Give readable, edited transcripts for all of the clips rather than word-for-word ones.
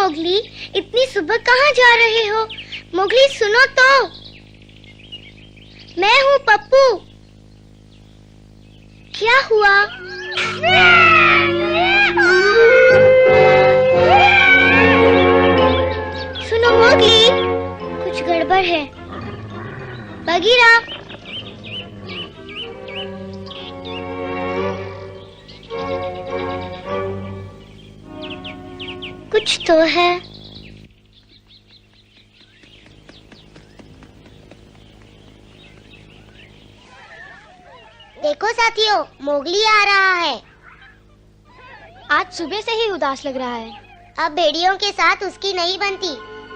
Mowgli, इतनी सुबह कहाँ जा रहे हो? मोगली सुनो तो, मैं हूँ पप्पू। क्या हुआ? सुनो मोगली, कुछ गड़बड़ है। बगीरा, कुछ तो है। देखो साथियों, मोगली आ रहा है। आज सुबह से ही उदास लग रहा है। अब भेड़ियों के साथ उसकी नहीं बनती,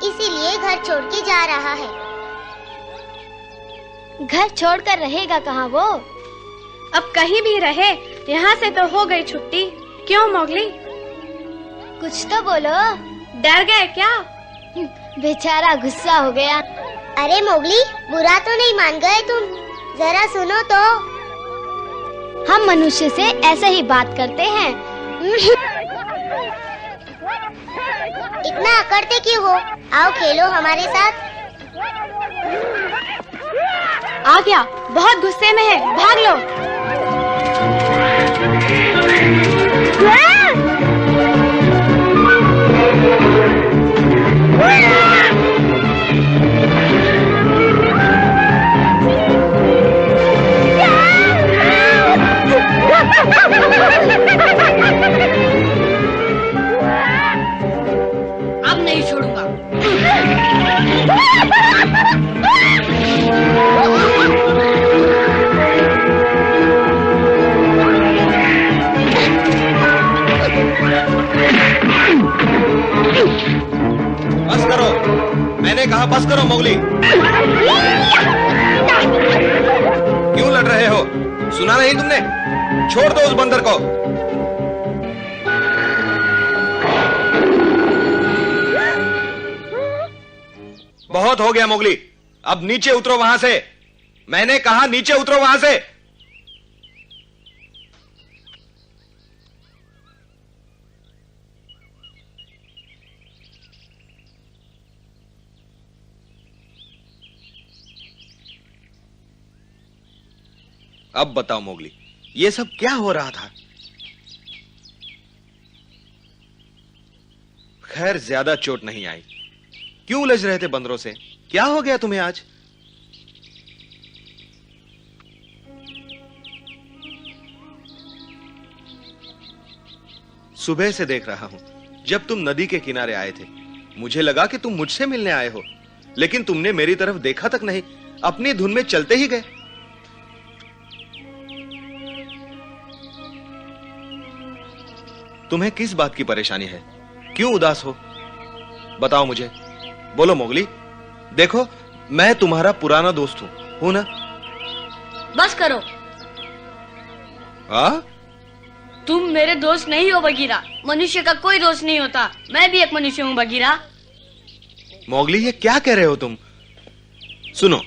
इसीलिए घर छोड़ के जा रहा है। घर छोड़कर रहेगा कहाँ वो? अब कहीं भी रहे, यहाँ से तो हो गई छुट्टी। क्यों मोगली? कुछ तो बोलो। डर गए क्या? बेचारा गुस्सा हो गया। अरे मोगली, बुरा तो नहीं मान गए तुम? जरा सुनो तो। हम मनुष्य से ऐसे ही बात करते हैं। इतना अकड़ते क्यों हो? आओ खेलो हमारे साथ। आ गया, बहुत गुस्से में है, भाग लो। अब नहीं छोड़ूंगा। बस करो, मैंने कहा बस करो मोगली। क्यों लड़ रहे हो? सुना नहीं तुमने? छोड़ दो उस बंदर को। बहुत हो गया मोगली, अब नीचे उतरो वहां से। मैंने कहा नीचे उतरो वहां से। अब बताओ मोगली, ये सब क्या हो रहा था? खैर ज्यादा चोट नहीं आई। क्यों उलझ रहे थे बंदरों से? क्या हो गया तुम्हें आज? सुबह से देख रहा हूं, जब तुम नदी के किनारे आए थे मुझे लगा कि तुम मुझसे मिलने आए हो, लेकिन तुमने मेरी तरफ देखा तक नहीं, अपनी धुन में चलते ही गए। तुम्हें किस बात की परेशानी है? क्यों उदास हो? बताओ मुझे। बोलो मोगली। देखो, मैं तुम्हारा पुराना दोस्त हूं ना? बस करो। तुम मेरे दोस्त नहीं हो बगीरा। मनुष्य का कोई दोस्त नहीं होता। मैं भी एक मनुष्य हूँ बगीरा। मोगली, ये क्या कह रहे हो तुम? सुनो।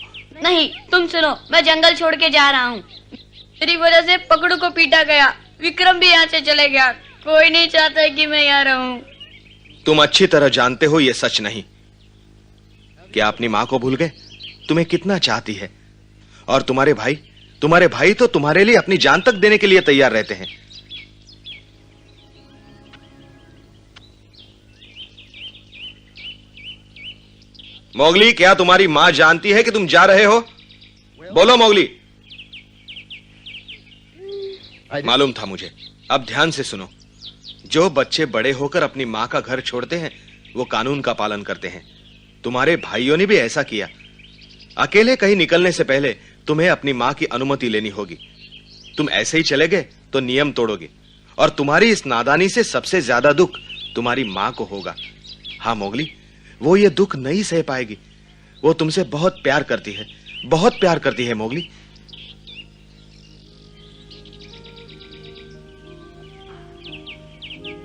नहीं, तुम सुनो। मैं जंगल छोड़ के जा रहा हूँ। मेरी वजह से पकड़ू को पीटा गया। विक्रम भी यहाँ से चले गया। कोई नहीं चाहता कि मैं यहाँ रहूं। तुम अच्छी तरह जानते हो ये सच नहीं। क्या अपनी माँ को भूल गए? तुम्हें कितना चाहती है। और तुम्हारे भाई तो तुम्हारे लिए अपनी जान तक देने के लिए तैयार रहते हैं। मोगली, क्या तुम्हारी माँ जानती है कि तुम जा रहे हो? बोलो मोगली। मालूम था मुझे। अब ध्यान से सुनो। जो बच्चे बड़े होकर अपनी माँ का घर छोड़ते हैं वो कानून का पालन करते हैं। तुम्हारे भाइयों ने भी ऐसा किया। अकेले कहीं निकलने से पहले तुम्हें अपनी माँ की अनुमति लेनी होगी। तुम ऐसे ही चले गए तो नियम तोड़ोगे, और तुम्हारी इस नादानी से सबसे ज्यादा दुख तुम्हारी माँ को होगा। हाँ मोगली, वो ये दुख नहीं सह पाएगी। वो तुमसे बहुत प्यार करती है, बहुत प्यार करती है मोगली।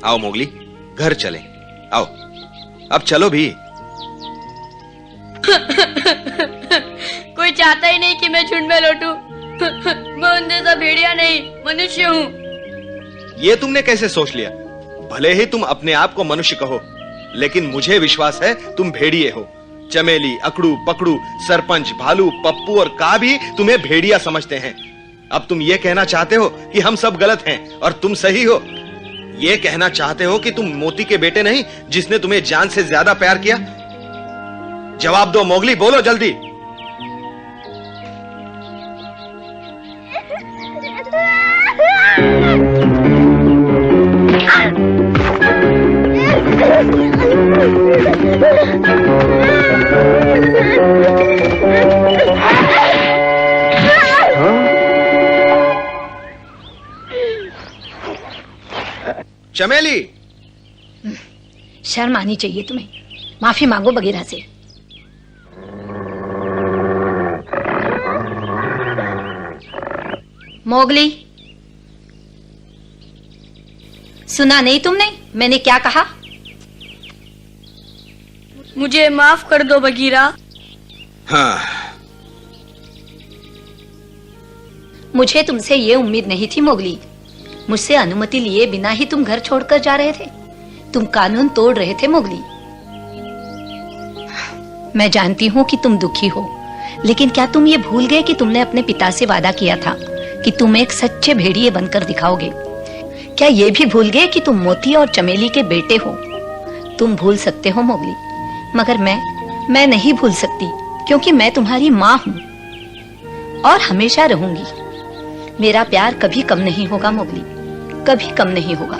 आओ मोगली, घर चलें। आओ, अब चलो भी। कोई चाहता ही नहीं कि मैं झुंड में लौटूं। मैं उन जैसा भेड़िया नहीं, मनुष्य हूँ। ये तुमने कैसे सोच लिया? भले ही तुम अपने आप को मनुष्य कहो, लेकिन मुझे विश्वास है तुम भेड़िए हो। चमेली, अकड़ू, पकड़ू, सरपंच, भालू, पप्पू और का भी तुम्हें भेड़िया समझते हैं। अब तुम ये कहना चाहते हो कि हम सब गलत हैं और तुम सही हो? ये कहना चाहते हो कि तुम मोती के बेटे नहीं जिसने तुम्हें जान से ज्यादा प्यार किया? जवाब दो मोगली, बोलो जल्दी। चमेली, शर्म आनी चाहिए तुम्हें। माफी मांगो बगीरा से। मोगली, सुना नहीं तुमने मैंने क्या कहा? मुझे माफ कर दो बगीरा। हाँ, मुझे तुमसे ये उम्मीद नहीं थी मोगली। मुझसे अनुमति लिए बिना ही तुम घर छोड़कर जा रहे थे। तुम कानून तोड़ रहे थे मोगली। मैं जानती हूँ कि तुम दुखी हो, लेकिन क्या तुम ये भूल गए कि तुमने अपने पिता से वादा किया था कि तुम एक सच्चे भेड़िए बनकर दिखाओगे? क्या ये भी भूल गए कि तुम मोती और चमेली के बेटे हो? तुम भूल सकते हो मोगली, मगर मैं नहीं भूल सकती, क्योंकि मैं तुम्हारी माँ हूँ और हमेशा रहूंगी। मेरा प्यार कभी कम नहीं होगा मोगली, कभी कम नहीं होगा।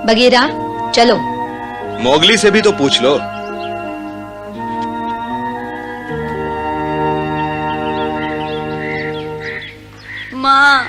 बगीरा, चलो। मोगली से भी तो पूछ लो। माँ,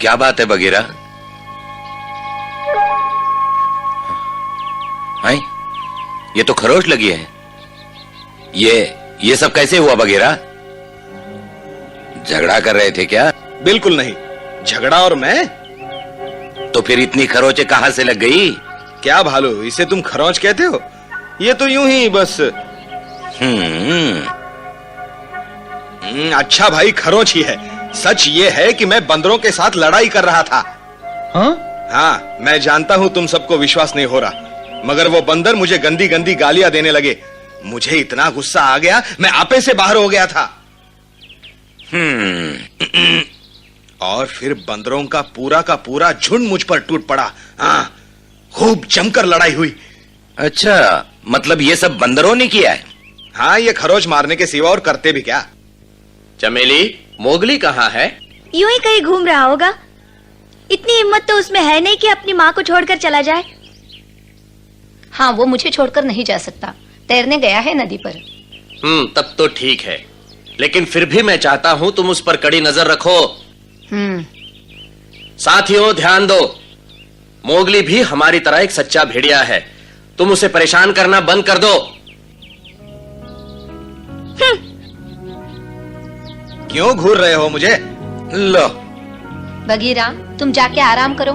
क्या बात है बगीरा? हाय, ये तो खरोच लगी है। ये सब कैसे हुआ बगीरा? झगड़ा कर रहे थे क्या? बिल्कुल नहीं, झगड़ा और मैं? तो फिर इतनी खरोचे कहां से लग गई? क्या भालू, इसे तुम खरोंच कहते हो? ये तो यूं ही बस। अच्छा भाई, खरोंच ही है। सच ये है कि मैं बंदरों के साथ लड़ाई कर रहा था। हाँ, मैं जानता हूं तुम सबको विश्वास नहीं हो रहा, मगर वो बंदर मुझे गंदी गंदी गालियां देने लगे। मुझे इतना गुस्सा आ गया, मैं आपे से बाहर हो गया था। और फिर बंदरों का पूरा झुंड मुझ पर टूट पड़ा। हाँ, खूब जमकर लड़ाई हुई। अच्छा, मतलब ये सब बंदरों ने किया है? हाँ, ये खरोच मारने के सिवा और करते भी क्या? चमेली, मोगली कहाँ है? यूं ही कहीं घूम रहा होगा। इतनी हिम्मत तो उसमें है नहीं कि अपनी माँ को छोड़कर चला जाए। हाँ, वो मुझे छोड़कर नहीं जा सकता। तैरने गया है नदी पर। तब तो ठीक है, लेकिन फिर भी मैं चाहता हूँ तुम उस पर कड़ी नजर रखो। साथियों, ध्यान दो। मोगली भी हमारी तरह एक सच्चा भेड़िया है। तुम उसे परेशान करना बंद कर दो। क्यों घूर रहे हो मुझे? लो। बगीरा, तुम जाके आराम करो।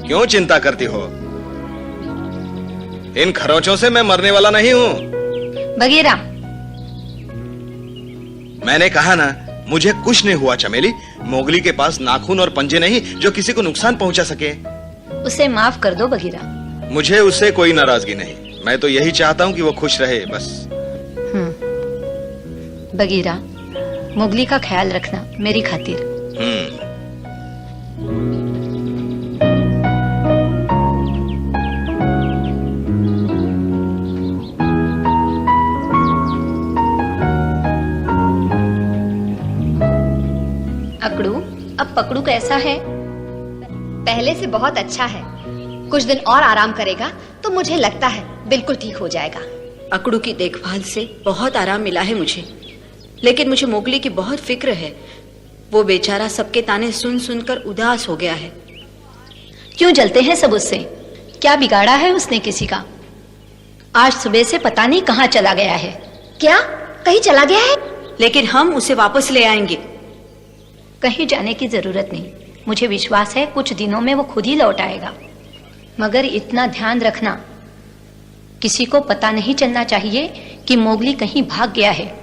क्यों चिंता करती हो? इन खरोंचों से मैं मरने वाला नहीं हूँ। बगीरा, मैंने कहा ना, मुझे कुछ नहीं हुआ चमेली। मोगली के पास नाखून और पंजे नहीं जो किसी को नुकसान पहुंचा सके। उसे माफ कर दो बगीरा। मुझे उससे कोई नाराजगी नहीं। मैं तो यही चाहता हूँ कि वो खुश रहे, बस। बगीरा, मोगली का ख्याल रखना मेरी खातिर। अकड़ू, अब पकड़ू कैसा है? पहले से बहुत अच्छा है। कुछ दिन और आराम करेगा तो मुझे लगता है बिल्कुल ठीक हो जाएगा। अकड़ू की देखभाल से बहुत आराम मिला है मुझे, लेकिन मुझे मोगली की बहुत फिक्र है। वो बेचारा सबके ताने सुन सुनकर उदास हो गया है। क्यों जलते हैं सब उससे? क्या बिगाड़ा है उसने किसी का? आज सुबह से पता नहीं कहाँ चला गया है। क्या कहीं चला गया है? लेकिन हम उसे वापस ले आएंगे। कहीं जाने की जरूरत नहीं, मुझे विश्वास है कुछ दिनों में वो खुद ही लौट आएगा। मगर इतना ध्यान रखना, किसी को पता नहीं चलना चाहिए कि मोगली कहीं भाग गया है,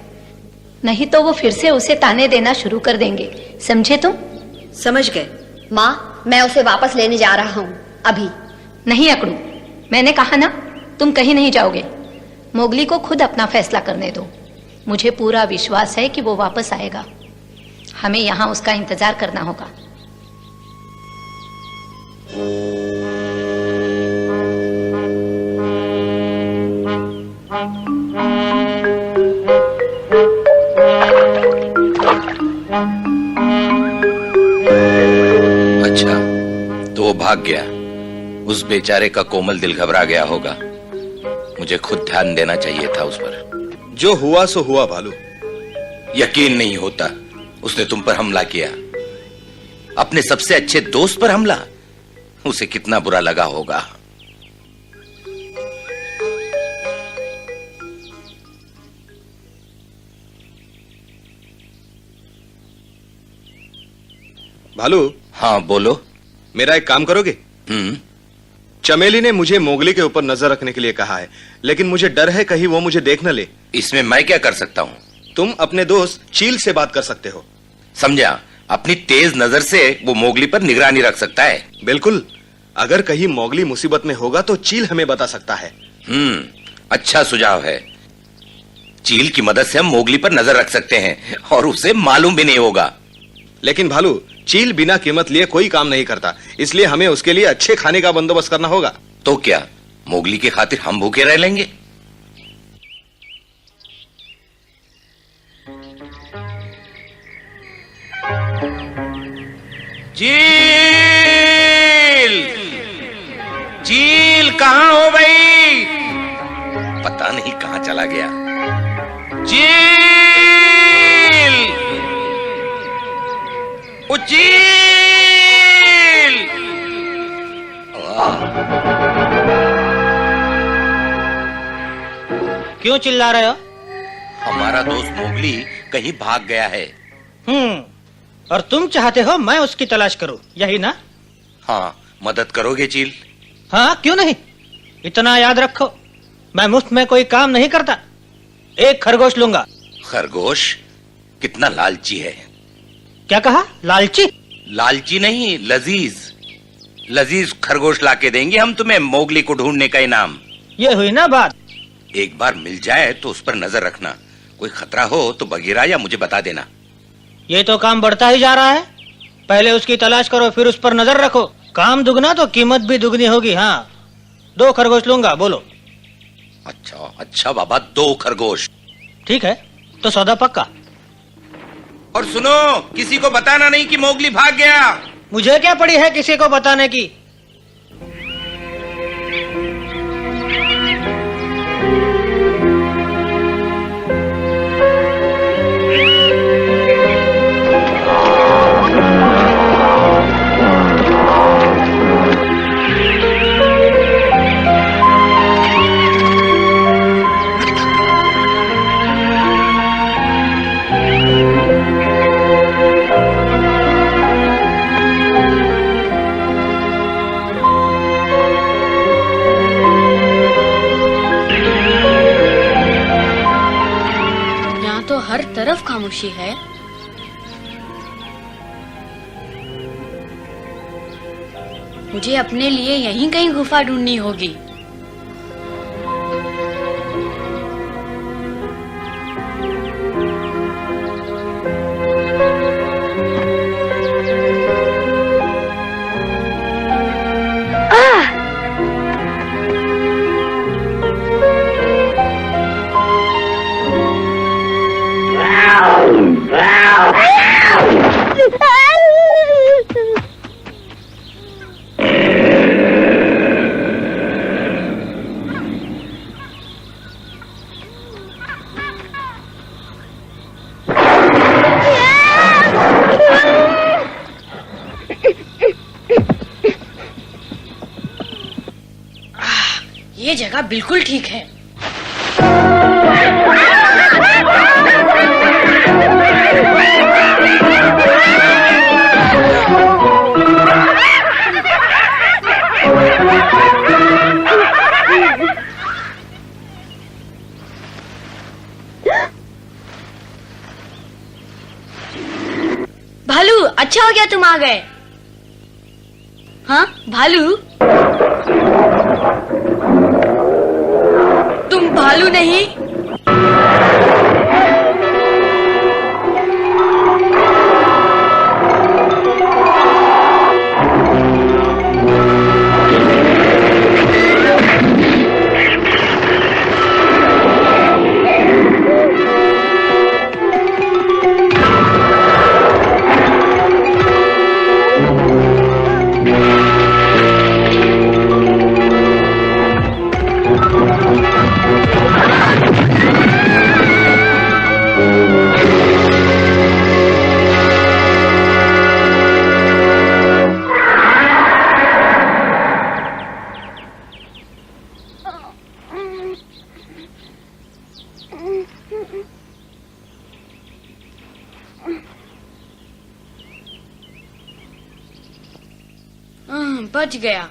नहीं तो वो फिर से उसे ताने देना शुरू कर देंगे। समझे तुम? समझ गए। माँ, मैं उसे वापस लेने जा रहा हूँ अभी। नहीं अकड़ू, मैंने कहा ना, तुम कहीं नहीं जाओगे। मोगली को खुद अपना फैसला करने दो। मुझे पूरा विश्वास है कि वो वापस आएगा। हमें यहाँ उसका इंतजार करना होगा। अच्छा, तो वो भाग गया। उस बेचारे का कोमल दिल घबरा गया होगा। मुझे खुद ध्यान देना चाहिए था उस पर। जो हुआ सो हुआ भालू। यकीन नहीं होता, उसने तुम पर हमला किया, अपने सबसे अच्छे दोस्त पर हमला। उसे कितना बुरा लगा होगा। भालू। हाँ बोलो। मेरा एक काम करोगे? चमेली ने मुझे मोगली के ऊपर नजर रखने के लिए कहा है, लेकिन मुझे डर है कहीं वो मुझे देख न ले। इसमें मैं क्या कर सकता हूँ? तुम अपने दोस्त चील से बात कर सकते हो। समझा? अपनी तेज नजर से वो मोगली पर निगरानी रख सकता है। बिल्कुल। अगर कहीं मोगली मुसीबत में होगा तो चील हमें बता सकता है। अच्छा सुझाव है। चील की मदद से हम मोगली पर नजर रख सकते हैं और उसे मालूम भी नहीं होगा। लेकिन भालू, चील बिना कीमत लिए कोई काम नहीं करता, इसलिए हमें उसके लिए अच्छे खाने का बंदोबस्त करना होगा। तो क्या मोगली की खातिर हम भूखे रह लेंगे? चील, चील कहां हो भाई? पता नहीं कहां चला गया। चील, ओ चील! क्यों चिल्ला रहे हो? हमारा दोस्त मोगली कहीं भाग गया है। और तुम चाहते हो मैं उसकी तलाश करूं, यही ना? हाँ, मदद करोगे चील? हाँ, क्यों नहीं। इतना याद रखो, मैं मुफ्त में कोई काम नहीं करता। एक खरगोश लूंगा। खरगोश? कितना लालची है। क्या कहा? लालची? लालची नहीं, लजीज। लजीज खरगोश लाके देंगे हम तुम्हें मोगली को ढूंढने का इनाम। ये हुई ना बात। एक बार मिल जाए तो उस पर नजर रखना। कोई खतरा हो तो बगीरा या मुझे बता देना। ये तो काम बढ़ता ही जा रहा है। पहले उसकी तलाश करो, फिर उस पर नजर रखो। काम दुगना तो कीमत भी दुगनी होगी। हाँ, 2 खरगोश लूंगा। बोलो। अच्छा अच्छा बाबा, 2 खरगोश। ठीक है, तो सौदा पक्का। और सुनो, किसी को बताना नहीं कि मोगली भाग गया। मुझे क्या पड़ी है किसी को बताने की। हर तरफ खामोशी है। मुझे अपने लिए यहीं कहीं गुफा ढूंढनी होगी। ये जगह बिल्कुल ठीक है। भालू, अच्छा हो गया तुम आ गए। हाँ भालू, तुम भालू नहीं? बच गया।